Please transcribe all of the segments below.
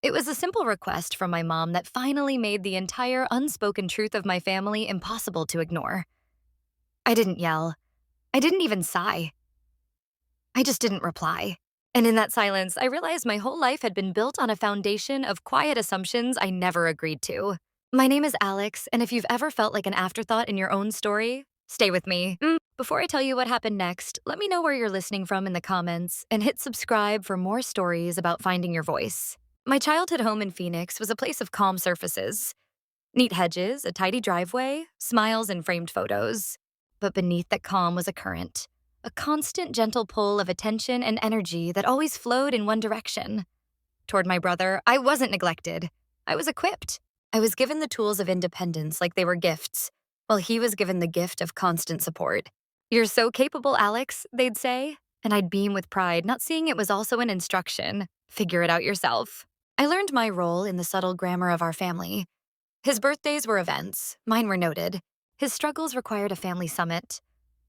It was a simple request from my mom that finally made the entire unspoken truth of my family impossible to ignore. I didn't yell. I didn't even sigh. I just didn't reply. And in that silence, I realized my whole life had been built on a foundation of quiet assumptions I never agreed to. My name is Alex, and if you've ever felt like an afterthought in your own story, stay with me. Before I tell you what happened next, let me know where you're listening from in the comments and hit subscribe for more stories about finding your voice. My childhood home in Phoenix was a place of calm surfaces. Neat hedges, a tidy driveway, smiles and framed photos. But beneath that calm was a current. A constant gentle pull of attention and energy that always flowed in one direction. Toward my brother, I wasn't neglected. I was equipped. I was given the tools of independence like they were gifts, while he was given the gift of constant support. "You're so capable, Alex," they'd say, and I'd beam with pride, not seeing it was also an instruction. Figure it out yourself. I learned my role in the subtle grammar of our family. His birthdays were events. Mine were noted. His struggles required a family summit.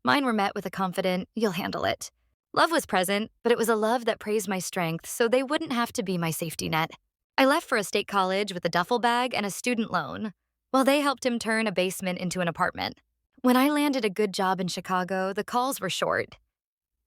Mine were met with a confident, "You'll handle it." Love was present, but it was a love that praised my strength so they wouldn't have to be my safety net. I left for a state college with a duffel bag and a student loan, while they helped him turn a basement into an apartment. When I landed a good job in Chicago, the calls were short.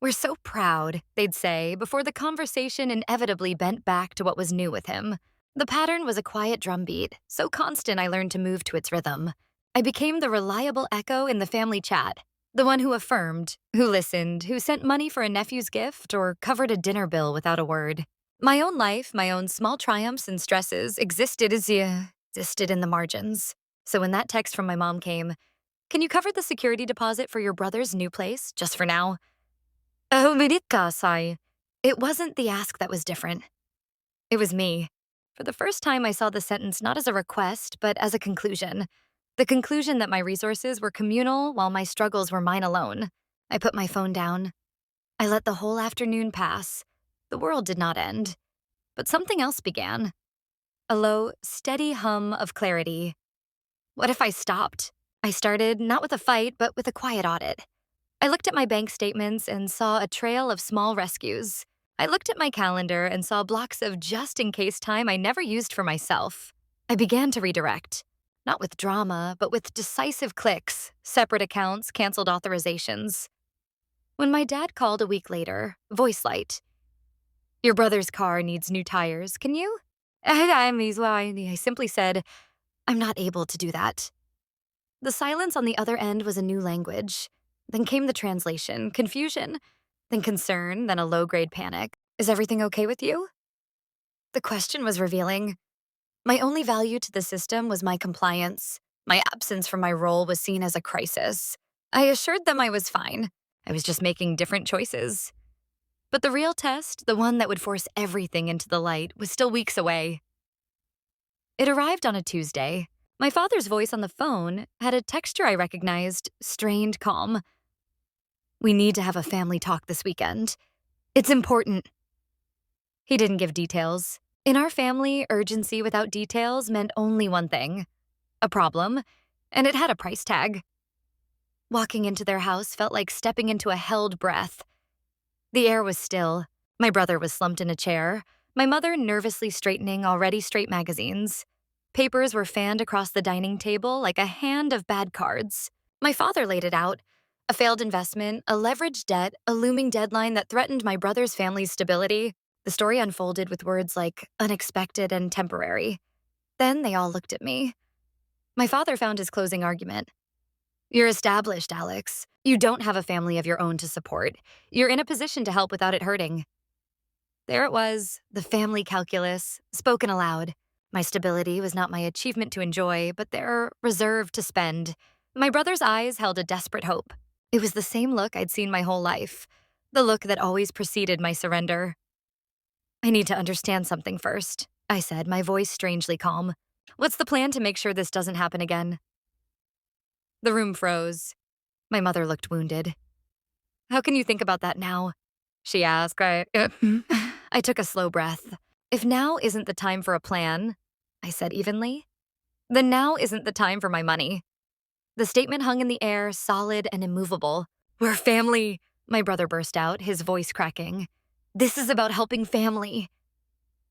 "We're so proud," they'd say, before the conversation inevitably bent back to what was new with him. The pattern was a quiet drumbeat, so constant I learned to move to its rhythm. I became the reliable echo in the family chat. The one who affirmed, who listened, who sent money for a nephew's gift or covered a dinner bill without a word. My own life, my own small triumphs and stresses existed in the margins. So when that text from my mom came, "Can you cover the security deposit for your brother's new place, just for now?" Oh, Mirikasai. It wasn't the ask that was different. It was me. For the first time, I saw the sentence not as a request, but as a conclusion. The conclusion that my resources were communal while my struggles were mine alone. I put my phone down. I let the whole afternoon pass. The world did not end. But something else began. A low, steady hum of clarity. What if I stopped? I started not with a fight, but with a quiet audit. I looked at my bank statements and saw a trail of small rescues. I looked at my calendar and saw blocks of just-in-case time I never used for myself. I began to redirect. Not with drama, but with decisive clicks, separate accounts, canceled authorizations. When my dad called a week later, voice light, "Your brother's car needs new tires, can you?" I simply said, "I'm not able to do that." The silence on the other end was a new language. Then came the translation, confusion, then concern, then a low-grade panic. "Is everything okay with you?" The question was revealing. My only value to the system was my compliance. My absence from my role was seen as a crisis. I assured them I was fine. I was just making different choices. But the real test, the one that would force everything into the light, was still weeks away. It arrived on a Tuesday. My father's voice on the phone had a texture I recognized, strained calm. "We need to have a family talk this weekend. It's important." He didn't give details. In our family, urgency without details meant only one thing: a problem, and it had a price tag. Walking into their house felt like stepping into a held breath. The air was still. My brother was slumped in a chair, my mother nervously straightening already straight magazines. Papers were fanned across the dining table like a hand of bad cards. My father laid it out: a failed investment, a leveraged debt, a looming deadline that threatened my brother's family's stability. The story unfolded with words like unexpected and temporary. Then they all looked at me. My father found his closing argument. "You're established, Alex. You don't have a family of your own to support. You're in a position to help without it hurting." There it was, the family calculus, spoken aloud. My stability was not my achievement to enjoy, but their reserve to spend. My brother's eyes held a desperate hope. It was the same look I'd seen my whole life, the look that always preceded my surrender. "I need to understand something first," I said, my voice strangely calm. "What's the plan to make sure this doesn't happen again?" The room froze. My mother looked wounded. "How can you think about that now?" she asked. I took a slow breath. "If now isn't the time for a plan," I said evenly, "then now isn't the time for my money." The statement hung in the air, solid and immovable. "We're family," my brother burst out, his voice cracking. "This is about helping family."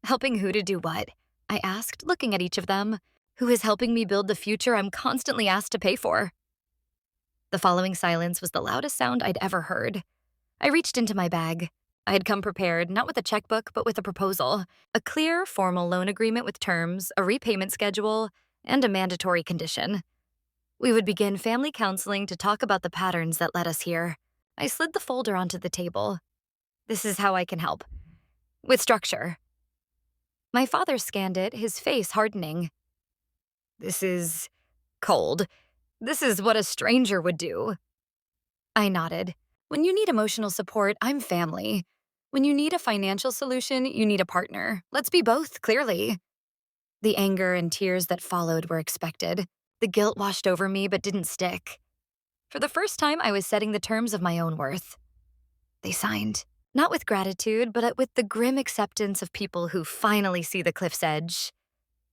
Helping who to do what? I asked, looking at each of them. Who is helping me build the future I'm constantly asked to pay for? The following silence was the loudest sound I'd ever heard. I reached into my bag. I had come prepared, not with a checkbook, but with a proposal. A clear, formal loan agreement with terms, a repayment schedule, and a mandatory condition. We would begin family counseling to talk about the patterns that led us here. I slid the folder onto the table. This is how I can help. With structure. My father scanned it, his face hardening. This is cold. This is what a stranger would do. I nodded. When you need emotional support, I'm family. When you need a financial solution, you need a partner. Let's be both, clearly. The anger and tears that followed were expected. The guilt washed over me but didn't stick. For the first time, I was setting the terms of my own worth. They signed. Not with gratitude, but with the grim acceptance of people who finally see the cliff's edge.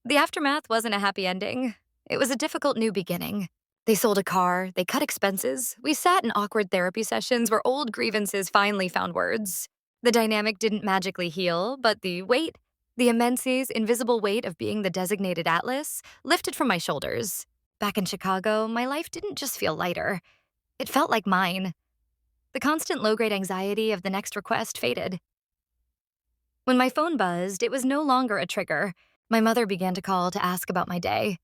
The aftermath wasn't a happy ending. It was a difficult new beginning. They sold a car, they cut expenses, we sat in awkward therapy sessions where old grievances finally found words. The dynamic didn't magically heal, but the weight, the immense, invisible weight of being the designated Atlas, lifted from my shoulders. Back in Chicago, my life didn't just feel lighter. It felt like mine. The constant low-grade anxiety of the next request faded. When my phone buzzed, it was no longer a trigger. My mother began to call to ask about my day.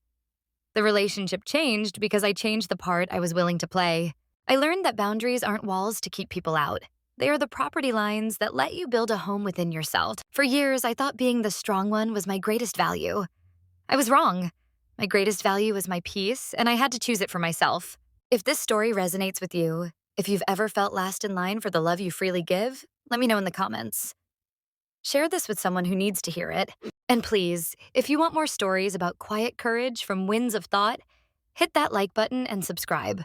The relationship changed because I changed the part I was willing to play. I learned that boundaries aren't walls to keep people out. They are the property lines that let you build a home within yourself. For years, I thought being the strong one was my greatest value. I was wrong. My greatest value was my peace, and I had to choose it for myself. If this story resonates with you, if you've ever felt last in line for the love you freely give, let me know in the comments. Share this with someone who needs to hear it. And please, if you want more stories about quiet courage from winds of thought, hit that like button and subscribe.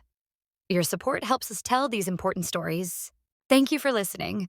Your support helps us tell these important stories. Thank you for listening.